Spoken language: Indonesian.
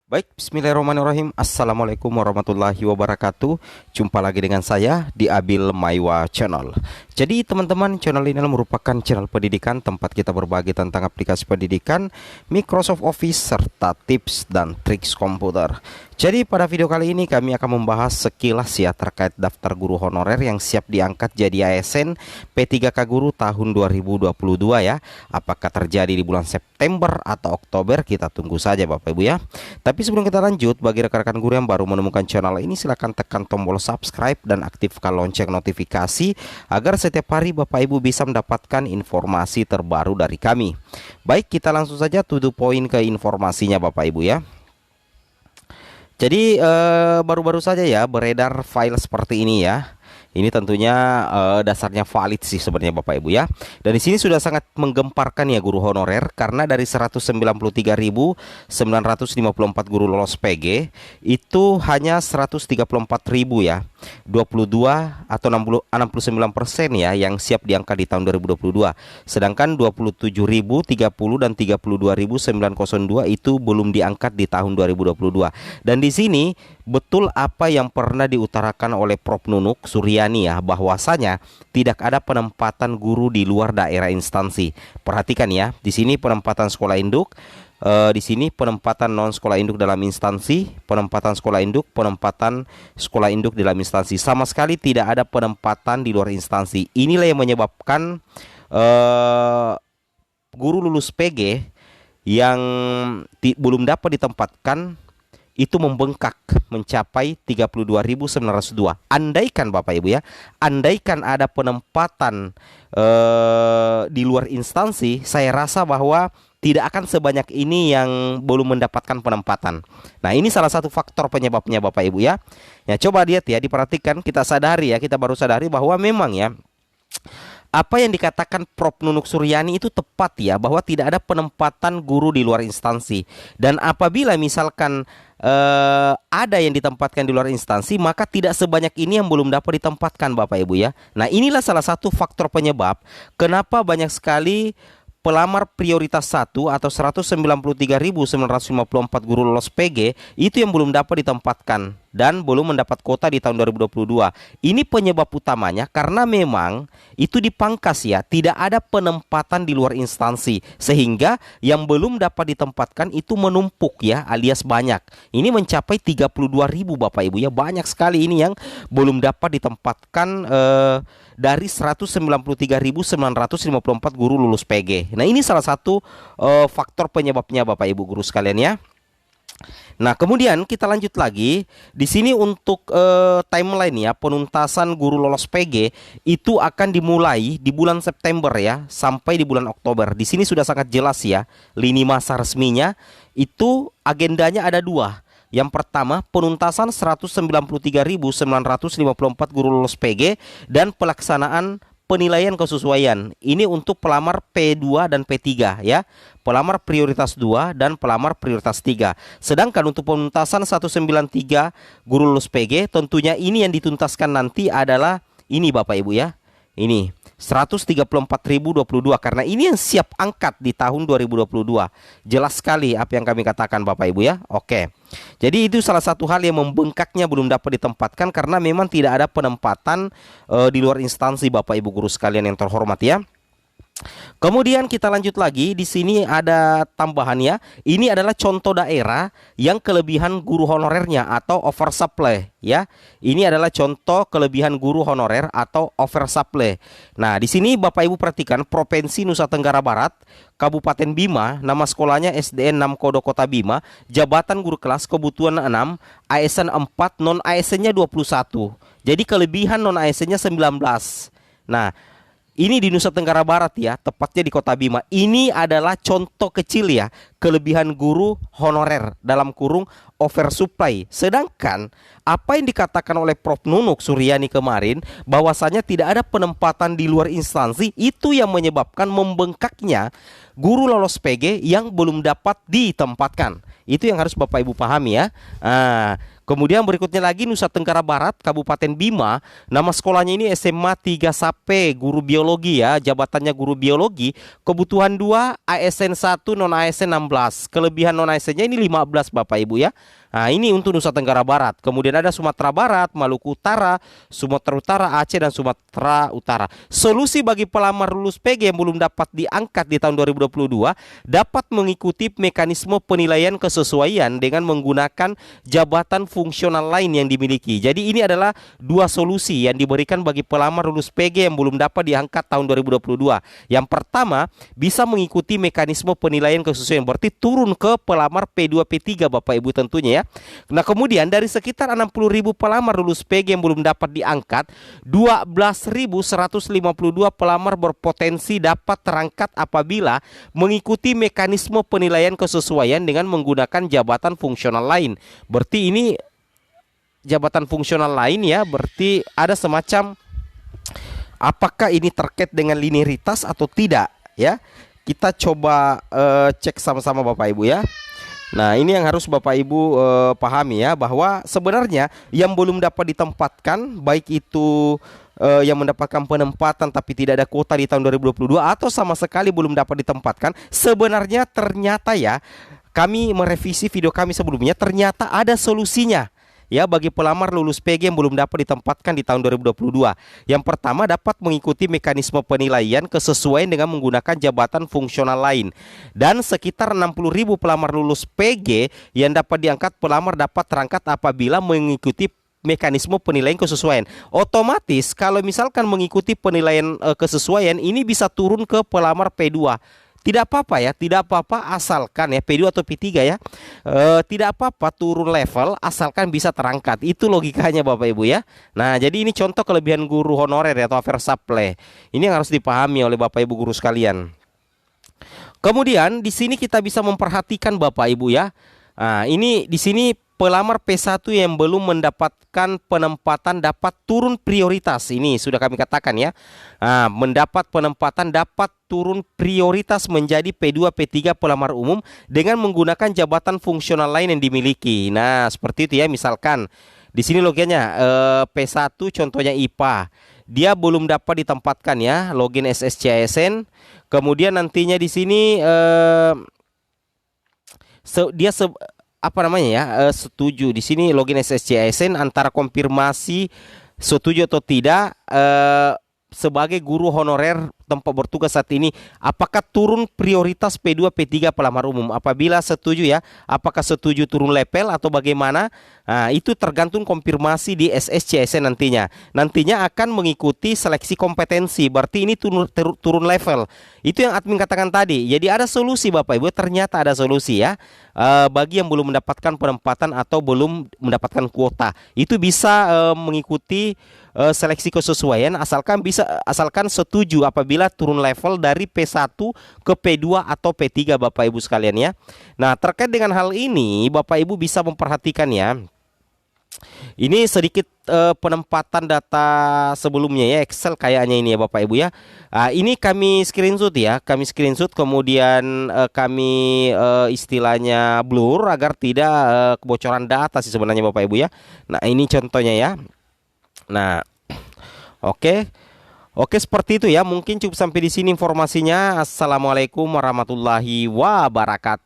Baik, bismillahirrahmanirrahim. Assalamualaikum warahmatullahi wabarakatuh. Jumpa lagi dengan saya di Abil Maiwa Channel. Jadi teman-teman, channel ini merupakan channel pendidikan tempat kita berbagi tentang aplikasi pendidikan, Microsoft Office, serta tips dan triks komputer. Jadi pada video kali ini kami akan membahas sekilas ya terkait daftar guru honorer yang siap diangkat jadi ASN P3K Guru tahun 2022 ya. Apakah terjadi di bulan September atau Oktober, kita tunggu saja Bapak Ibu ya. Tapi sebelum kita lanjut, bagi rekan-rekan guru yang baru menemukan channel ini, silahkan tekan tombol subscribe dan aktifkan lonceng notifikasi agar setiap hari Bapak Ibu bisa mendapatkan informasi terbaru dari kami. Baik, kita langsung saja to the point ke informasinya Bapak Ibu ya. Jadi baru-baru saja ya beredar file seperti ini ya. Ini tentunya dasarnya valid sih sebenarnya Bapak Ibu ya. Dan di sini sudah sangat menggemparkan ya guru honorer, karena dari 193.954 guru lolos PG itu hanya 134.000 ya. 22 atau 69% ya yang siap diangkat di tahun 2022. Sedangkan 27.030 dan 32.902 itu belum diangkat di tahun 2022. Dan di sini betul apa yang pernah diutarakan oleh Prof Nunuk Suryani ya, bahwasanya tidak ada penempatan guru di luar daerah instansi. Perhatikan ya, di sini penempatan sekolah induk, di sini penempatan non sekolah induk dalam instansi, penempatan sekolah induk, penempatan sekolah induk dalam instansi. Sama sekali tidak ada penempatan di luar instansi. Inilah yang menyebabkan guru lulus PG yang belum dapat ditempatkan itu membengkak mencapai 32.902. Andaikan Bapak Ibu ya, andaikan ada penempatan di luar instansi, saya rasa bahwa tidak akan sebanyak ini yang belum mendapatkan penempatan. Nah, ini salah satu faktor penyebabnya Bapak Ibu ya. Ya, coba lihat ya, diperhatikan, kita sadari ya, kita baru sadari bahwa memang ya apa yang dikatakan Prof Nunuk Suryani itu tepat ya, bahwa tidak ada penempatan guru di luar instansi. Dan apabila misalkan ada yang ditempatkan di luar instansi, maka tidak sebanyak ini yang belum dapat ditempatkan Bapak Ibu ya. Nah, inilah salah satu faktor penyebab kenapa banyak sekali pelamar prioritas 1 atau 193.954 guru lolos PG itu yang belum dapat ditempatkan dan belum mendapat kuota di tahun 2022. Ini penyebab utamanya karena memang itu dipangkas ya, tidak ada penempatan di luar instansi, sehingga yang belum dapat ditempatkan itu menumpuk ya, alias banyak. Ini mencapai 32.000 Bapak Ibu ya, banyak sekali ini yang belum dapat ditempatkan dari 193.954 guru lulus PG. Nah, ini salah satu faktor penyebabnya Bapak Ibu guru sekalian ya. Nah, kemudian kita lanjut lagi. Di sini untuk timeline ya, penuntasan guru lolos PG itu akan dimulai di bulan September ya, sampai di bulan Oktober. Di sini sudah sangat jelas ya, lini masa resminya itu agendanya ada dua. Yang pertama, penuntasan 193.954 guru lolos PG dan pelaksanaan penilaian kesesuaian. Ini untuk pelamar P2 dan P3 ya. Pelamar prioritas 2 dan pelamar prioritas 3. Sedangkan untuk penuntasan 193 guru lulus PG, tentunya ini yang dituntaskan nanti adalah ini Bapak Ibu ya. Ini 134.022 karena ini yang siap angkat di tahun 2022. Jelas sekali apa yang kami katakan Bapak Ibu ya. Oke. Jadi itu salah satu hal yang membengkaknya belum dapat ditempatkan karena memang tidak ada penempatan di luar instansi Bapak Ibu guru sekalian yang terhormat ya. Kemudian kita lanjut lagi, di sini ada tambahannya. Ini adalah contoh daerah yang kelebihan guru honorernya atau oversupply ya. Ini adalah contoh kelebihan guru honorer atau oversupply. Nah, di sini Bapak Ibu perhatikan Provinsi Nusa Tenggara Barat, Kabupaten Bima, nama sekolahnya SDN 6 Kodo Kota Bima, jabatan guru kelas kebutuhan 6, ASN 4, non ASN-nya 21. Jadi kelebihan non ASN-nya 19. Nah, ini di Nusa Tenggara Barat ya, tepatnya di Kota Bima. Ini adalah contoh kecil ya, kelebihan guru honorer dalam kurung oversupply. Sedangkan apa yang dikatakan oleh Prof Nunuk Suryani kemarin, bahwasanya tidak ada penempatan di luar instansi, itu yang menyebabkan membengkaknya guru lolos PG yang belum dapat ditempatkan. Itu yang harus Bapak Ibu pahami ya. Kemudian berikutnya lagi Nusa Tenggara Barat, Kabupaten Bima. Nama sekolahnya ini SMA 3 Sape, guru biologi ya. Jabatannya guru biologi. Kebutuhan 2, ASN 1, non ASN 16. Kelebihan non ASN-nya ini 15 Bapak Ibu ya. Nah, ini untuk Nusa Tenggara Barat. Kemudian ada Sumatera Barat, Maluku Utara, Sumatera Utara, Aceh, dan Sumatera Utara. Solusi bagi pelamar lulus PG yang belum dapat diangkat di tahun 2022 dapat mengikuti mekanisme penilaian kesesuaian dengan menggunakan jabatan fungsional lain yang dimiliki. Jadi ini adalah dua solusi yang diberikan bagi pelamar lulus PG yang belum dapat diangkat tahun 2022. Yang pertama, bisa mengikuti mekanisme penilaian kesesuaian, berarti turun ke pelamar P2 P3 Bapak Ibu tentunya ya. Nah, kemudian dari sekitar 60.000 pelamar lulus PG yang belum dapat diangkat, 12.152 pelamar berpotensi dapat terangkat apabila mengikuti mekanisme penilaian kesesuaian dengan menggunakan jabatan fungsional lain. Berarti ini jabatan fungsional lain ya, berarti ada semacam apakah ini terkait dengan linearitas atau tidak ya. Kita coba cek sama-sama Bapak Ibu ya. Nah, ini yang harus Bapak Ibu pahami ya, bahwa sebenarnya yang belum dapat ditempatkan, baik itu yang mendapatkan penempatan tapi tidak ada kuota di tahun 2022 atau sama sekali belum dapat ditempatkan, sebenarnya ternyata ya, kami merevisi video kami sebelumnya, ternyata ada solusinya ya bagi pelamar lulus PG yang belum dapat ditempatkan di tahun 2022. Yang pertama, dapat mengikuti mekanisme penilaian kesesuaian dengan menggunakan jabatan fungsional lain. Dan sekitar 60.000 pelamar lulus PG yang dapat diangkat, pelamar dapat terangkat apabila mengikuti mekanisme penilaian kesesuaian. Otomatis kalau misalkan mengikuti penilaian kesesuaian, ini bisa turun ke pelamar P2. Tidak apa-apa ya, tidak apa-apa asalkan ya P2 atau P3 ya, tidak apa-apa turun level asalkan bisa terangkat. Itu logikanya Bapak Ibu ya. Nah, jadi ini contoh kelebihan guru honorer ya, atau oversupply. Ini yang harus dipahami oleh Bapak Ibu guru sekalian. Kemudian di sini kita bisa memperhatikan Bapak Ibu ya. Nah, ini di sini pelamar P1 yang belum mendapatkan penempatan dapat turun prioritas. Ini sudah kami katakan ya. Nah, mendapat penempatan dapat turun prioritas menjadi P2 P3 pelamar umum dengan menggunakan jabatan fungsional lain yang dimiliki. Nah, seperti itu ya. Misalkan di sini logikanya P1 contohnya IPA. Dia belum dapat ditempatkan ya, login SSCISN. Kemudian nantinya di sini apa namanya ya, setuju di sini login SSCISN antara konfirmasi setuju atau tidak sebagai guru honorer tempat bertugas saat ini, apakah turun prioritas P2 P3 pelamar umum. Apabila setuju ya, apakah setuju turun level atau bagaimana? Nah, itu tergantung konfirmasi di SSCISN nantinya. Nantinya akan mengikuti seleksi kompetensi. Berarti ini turun level. Itu yang admin katakan tadi. Jadi ada solusi Bapak Ibu, ternyata ada solusi ya. Bagi yang belum mendapatkan penempatan atau belum mendapatkan kuota, itu bisa mengikuti seleksi kesesuaian asalkan setuju apabila turun level dari P1 ke P2 atau P3 Bapak Ibu sekalian ya. Nah, terkait dengan hal ini Bapak Ibu bisa memperhatikan ya. Ini sedikit penempatan data sebelumnya ya, Excel kayaknya ini ya Bapak Ibu ya. Ini kami screenshot ya, kemudian kami istilahnya blur agar tidak kebocoran data sih sebenarnya Bapak Ibu ya. Nah, ini contohnya ya. Nah, oke, seperti itu ya. Mungkin cukup sampai di sini informasinya. Assalamualaikum warahmatullahi wabarakatuh.